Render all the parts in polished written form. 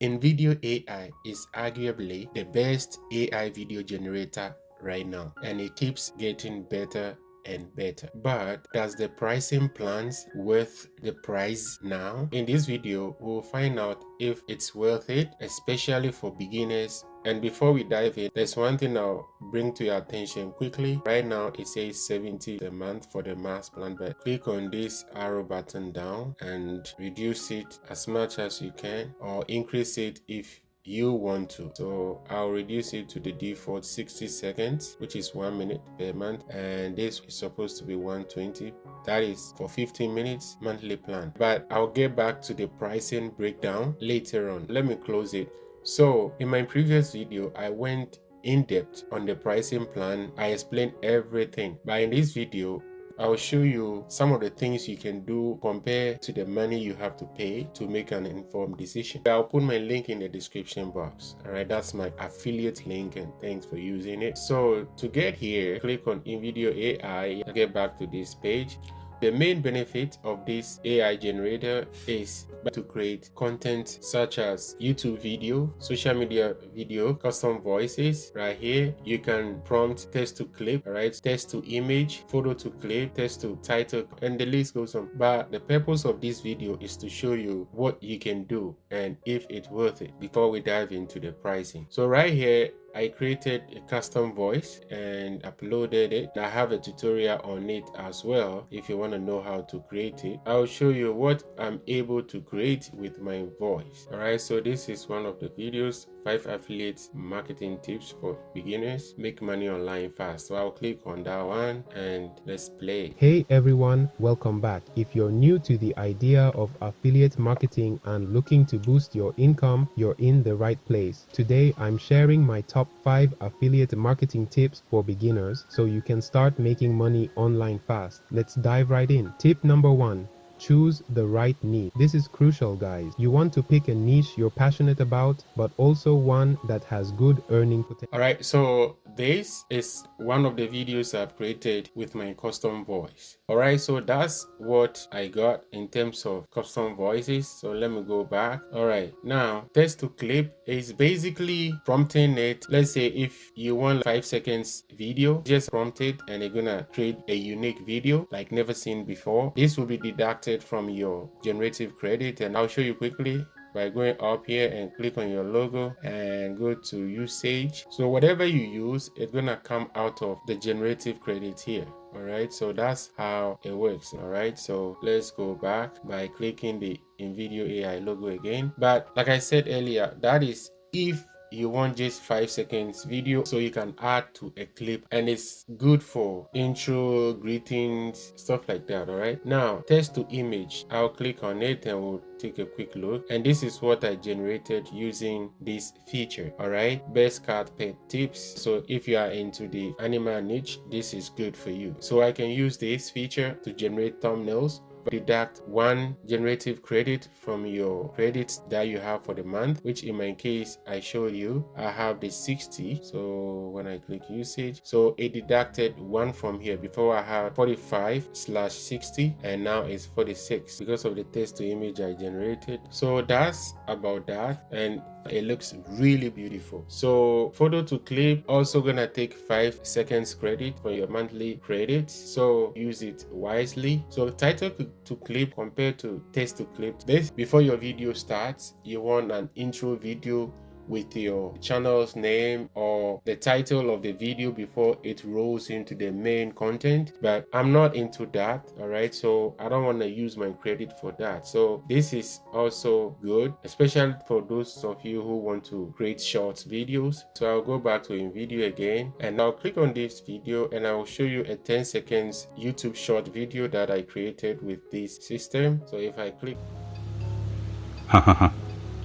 InVideo AI is arguably the best AI video generator right now, and it keeps getting better and better. But does the pricing plans worth the price now? In this video, we'll find out if it's worth it, especially for beginners. And before we dive in, there's one thing I'll bring to your attention quickly. Right now, it says 70 a month for the mass plan, but click on this arrow button down and reduce it as much as you can, or increase it if you want to. So I'll reduce it to the default 60 seconds, which is 1 minute per month, and this is supposed to be 120. That is for 15 minutes monthly plan. But I'll get back to the pricing breakdown later on. Let me close it. So in my previous video, I went in depth on the pricing plan. I explained everything, but in this video I'll show you some of the things you can do compared to the money you have to pay to make an informed decision. I'll put my link in the description box. All right, that's my affiliate link, and thanks for using it. So to get here, click on InVideo AI. I'll get back to this page. The main benefit of this AI generator is to create content such as YouTube video, social media video, custom voices. Right here, you can prompt text to clip, right? Text to image, photo to clip, text to title, and the list goes on. But the purpose of this video is to show you what you can do and if it's worth it before we dive into the pricing. So right here, I created a custom voice and uploaded it. I have a tutorial on it as well if you want to know how to create it. I'll show you what I'm able to create with my voice. Alright, so this is one of the videos, 5 affiliate marketing tips for beginners. Make money online fast. So I'll click on that one and let's play. Hey everyone, welcome back. If you're new to the idea of affiliate marketing and looking to boost your income, you're in the right place. Today I'm sharing my top 5 affiliate marketing tips for beginners so you can start making money online fast. Let's dive right in. Tip number 1. Choose the right niche. This is crucial, guys. You want to pick a niche you're passionate about, but also one that has good earning potential. Alright, so this is one of the videos I've created with my custom voice. Alright, so that's what I got in terms of custom voices. So let me go back. Alright, now text to clip is basically prompting it. Let's say if you want 5 seconds video, just prompt it and it's gonna create a unique video like never seen before. This will be deducted from your generative credit, and I'll show you quickly by going up here and click on your logo and go to usage. So whatever you use, it's gonna come out of the generative credit here. All right, so that's how it works. All right, so let's go back by clicking the InVideo AI logo again. But like I said earlier, that is if you want just 5 seconds video, so you can add to a clip, and it's good for intro, greetings, stuff like that. All right, now text to image, I'll click on it and we'll take a quick look, and this is what I generated using this feature. All right, best cat pet tips. So if you are into the animal niche, this is good for you. So I can use this feature to generate thumbnails, deduct 1 generative credit from your credits that you have for the month, which in my case I showed you I have the 60. So when I click usage, so it deducted 1 from here. Before I had 45/60 and now it's 46 because of the text to image I generated. So that's about that, and it looks really beautiful. So photo to clip also gonna take 5 seconds credit for your monthly credits, so use it wisely. So title to clip compared to text to clip, this before your video starts, you want an intro video with your channel's name or the title of the video before it rolls into the main content, but I'm not into that. All right, so I don't want to use my credit for that. So this is also good, especially for those of you who want to create short videos. So I'll go back to InVideo again and I'll click on this video and I will show you a 10 seconds YouTube short video that I created with this system. So if I click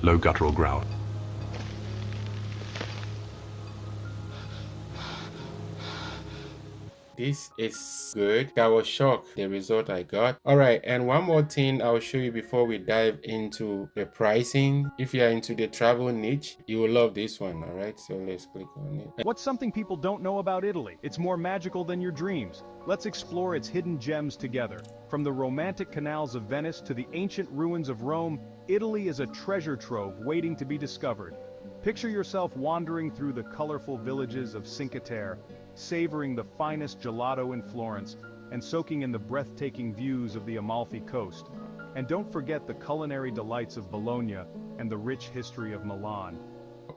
low guttural growl. this is good. I was shocked the result I got. All right, and one more thing I'll show you before we dive into the pricing. If you are into the travel niche, you will love this one. All right, so let's click on it. What's something people don't know about Italy? It's more magical than your dreams. Let's explore its hidden gems together. From the romantic canals of Venice to the ancient ruins of Rome, Italy is a treasure trove waiting to be discovered. Picture yourself wandering through the colorful villages of Cinque Terre, savoring the finest gelato in Florence, and soaking in the breathtaking views of the Amalfi Coast. And don't forget the culinary delights of Bologna and the rich history of Milan.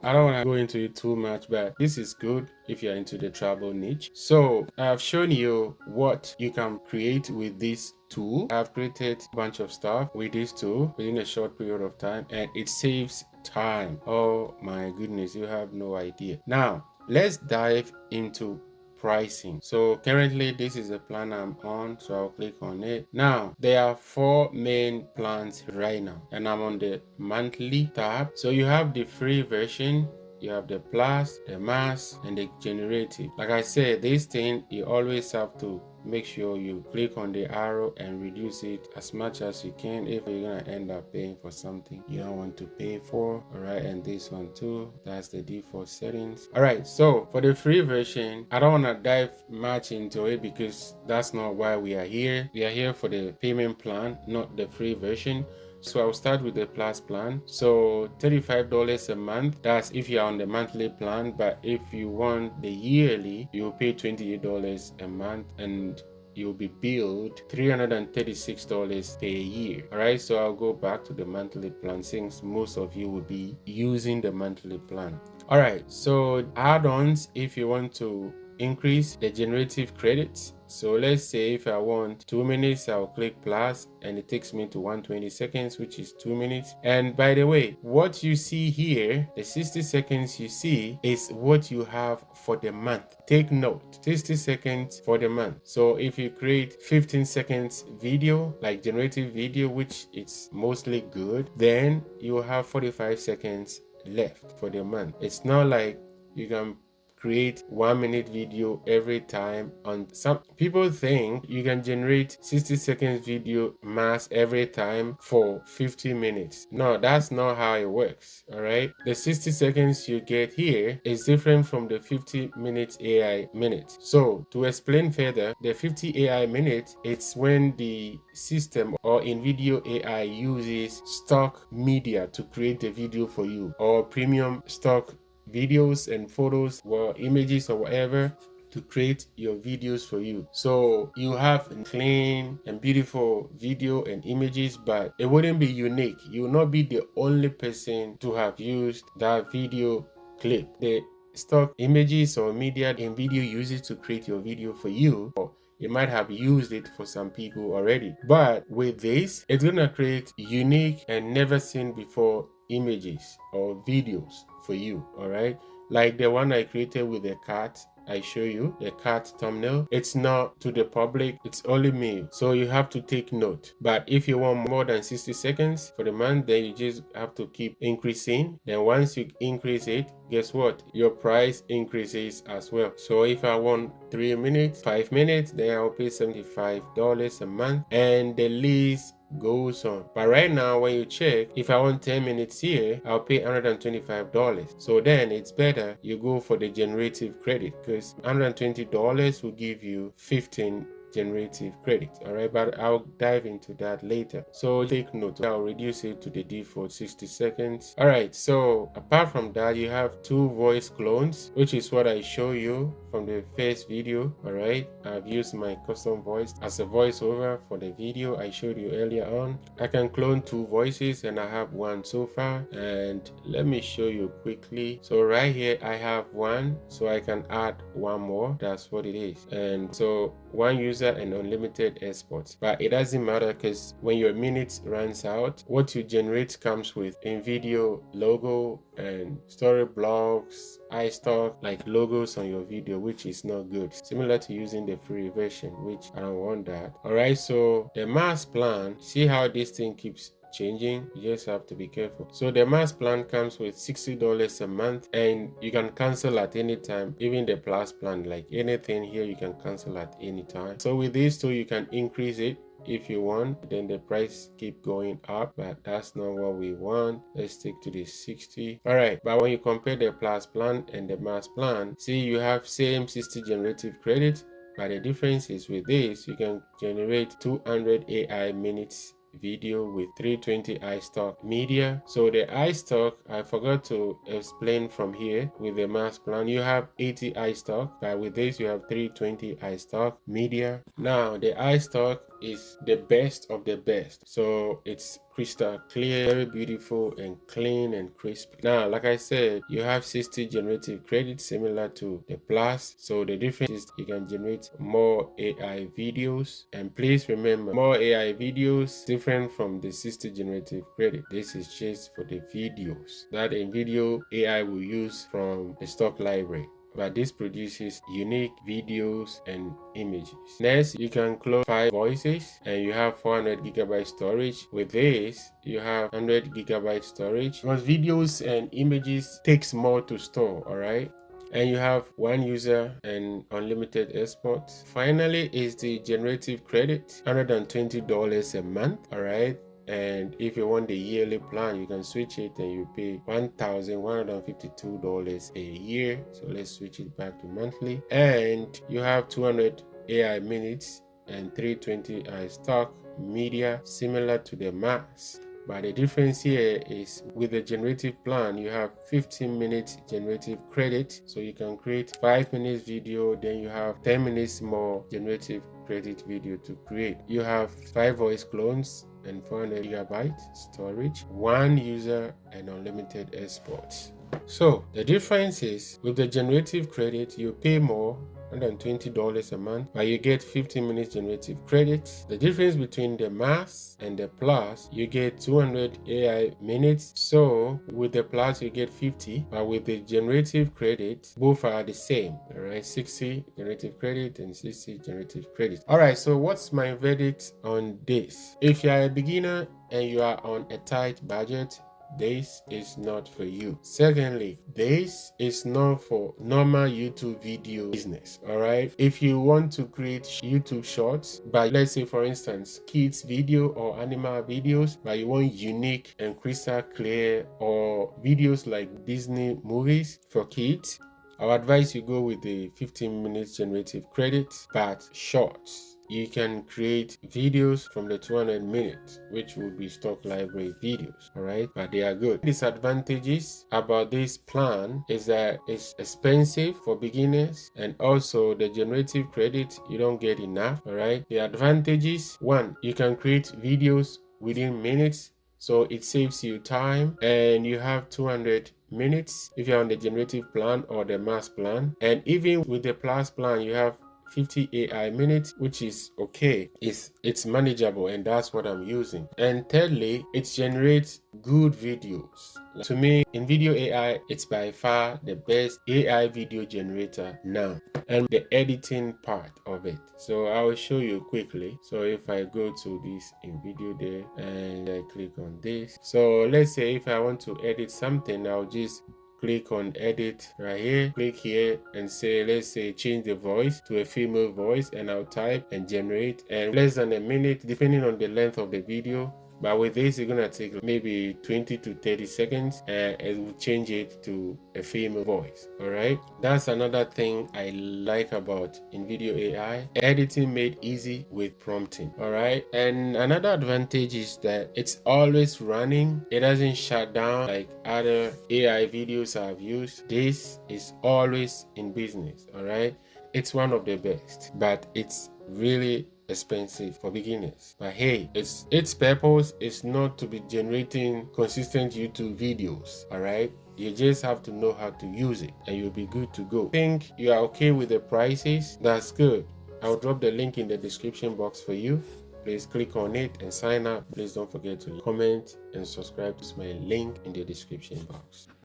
I don't want to go into it too much, but this is good if you're into the travel niche. So I've shown you what you can create with this tool. I've created a bunch of stuff with this tool within a short period of time, and it saves time. Oh my goodness, you have no idea. Now let's dive into pricing. So currently this is the plan I'm on, so I'll click on it. Now there are 4 main plans right now, and I'm on the monthly tab. So you have the free version, you have the plus, the mass, and the generative. Like I said, this thing you always have to make sure you click on the arrow and reduce it as much as you can if you're gonna end up paying for something you don't want to pay for. All right, and this one too, that's the default settings. All right, so for the free version, I don't want to dive much into it because that's not why we are here. We are here for the payment plan, not the free version. So I'll start with the plus plan. So $35 a month, that's if you're on the monthly plan, but if you want the yearly, you'll pay $28 a month and you'll be billed $336 per year. All right, so I'll go back to the monthly plan since most of you will be using the monthly plan. All right, so add-ons, if you want to increase the generative credits. So let's say if I want 2 minutes, I'll click plus and it takes me to 120 seconds, which is 2 minutes. And by the way, what you see here, the 60 seconds you see is what you have for the month. Take note, 60 seconds for the month. So if you create 15 seconds video, like generative video, which is mostly good, then you have 45 seconds left for the month. It's not like you can create 1 minute video every time. On some people think you can generate 60 seconds video mass every time for 50 minutes. No, that's not how it works. All right, the 60 seconds you get here is different from the 50 minutes AI minute. So to explain further, the 50 AI minute, it's when the system or InVideo AI uses stock media to create the video for you, or premium stock videos and photos or images or whatever to create your videos for you. So you have clean and beautiful video and images, but it wouldn't be unique. You will not be the only person to have used that video clip. The stock images or media InVideo uses to create your video for you, or you might have used it for some people already. But with this, it's gonna create unique and never seen before images or videos for you. All right, like the one I created with the cat I show you, the cat thumbnail. It's not to the public, it's only me, so you have to take note. But if you want more than 60 seconds for the month, then you just have to keep increasing. Then once you increase it, guess what, your price increases as well. So if I want 3 minutes, 5 minutes, then I'll pay $75 a month, and the list goes on. But right now, when you check, if I want 10 minutes here, I'll pay $125. So then it's better you go for the generative credit, because $120 will give you 15 generative credit. All right, but I'll dive into that later. So take note, I'll reduce it to the default 60 seconds. All right, so apart from that, you have 2 voice clones, which is what I show you from the first video. All right, I've used my custom voice as a voiceover for the video I showed you earlier on. I can clone 2 voices and I have 1 so far, and let me show you quickly. So right here I have 1, so I can add 1 more. That's what it is. And so 1 user and unlimited exports, but it doesn't matter because when your minutes runs out, what you generate comes with InVideo logo and story blocks, iStock, like logos on your video, which is not good. Similar to using the free version, which I don't want that. All right, so the mass plan, see how this thing keeps changing. You just have to be careful. So the mass plan comes with $60 a month, and you can cancel at any time. Even the plus plan, like anything here, you can cancel at any time. So with these two, you can increase it if you want, then the price keep going up, but that's not what we want. Let's stick to the 60. All right, but when you compare the plus plan and the mass plan, see, you have same 60 generative credit, but the difference is with this, you can generate 200 AI minutes video with 320 iStock media. So the iStock, I forgot to explain from here. With the mass plan, you have 80 iStock, but with this you have 320 iStock media. Now the iStock is the best of the best, so it's crystal clear, very beautiful and clean and crisp. Now, like I said, you have 60 generative credits similar to the plus, so the difference is you can generate more AI videos. And please remember, more AI videos different from the 60 generative credit. This is just for the videos that InVideo AI will use from the stock library, but this produces unique videos and images. Next, you can clone 5 voices and you have 400 gigabyte storage. With this, you have 100 gigabyte storage because videos and images takes more to store, all right? And you have one user and unlimited export. Finally is the generative credit, $120 a month, all right? And if you want the yearly plan, you can switch it and you pay $1,152 a year. So let's switch it back to monthly. And you have 200 AI minutes and 320 iStock media, similar to the mass. But the difference here is with the generative plan, you have 15 minutes generative credit. So you can create 5 minutes video, then you have 10 minutes more generative credit video to create. You have 5 voice clones and 400 gigabyte storage, one user and unlimited exports. So the difference is with the generative credit, you pay more, $120 a month, but you get 15 minutes generative credits. The difference between the mass and the plus, you get 200 AI minutes. So with the plus you get 50, but with the generative credit, both are the same. All right, 60 generative credit and 60 generative credit. All right, so what's my verdict on this? If you are a beginner and you are on a tight budget, this is not for you. Secondly, this is not for normal YouTube video business. All right, if you want to create YouTube shorts, but let's say for instance kids video or animal videos, but you want unique and crystal clear, or videos like Disney movies for kids, I would advise you go with the 15 minutes generative credit, but shorts. You can create videos from the 200 minutes, which would be stock library videos, all right? But they are good. Disadvantages about this plan is that it's expensive for beginners, and also the generative credit, you don't get enough, all right? The advantages, one, you can create videos within minutes, so it saves you time, and you have 200 minutes if you're on the generative plan or the mass plan. And even with the plus plan, you have 50 AI minutes, which is okay. It's manageable, and that's what I'm using. And thirdly, it generates good videos. To me, InVideo AI, it's by far the best AI video generator now, and the editing part of it. So I will show you quickly. So if I go to this InVideo there and I click on this, so let's say if I want to edit something, I'll just click on edit right here, click here and say, let's say change the voice to a female voice, and I'll type and generate, and less than a minute depending on the length of the video. But with this, it's gonna take maybe 20 to 30 seconds, and it will change it to a female voice. All right, that's another thing I like about InVideo AI. Editing made easy with prompting. All right, and another advantage is that it's always running. It doesn't shut down like other AI videos I've used. This is always in business. All right, it's one of the best, but it's really expensive for beginners. But hey, its purpose is not to be generating consistent YouTube videos. All right, you just have to know how to use it and you'll be good to go. Think you are okay with the prices? That's good. I'll drop the link in the description box for you. Please click on it and sign up. Please don't forget to comment and subscribe to my link in the description box.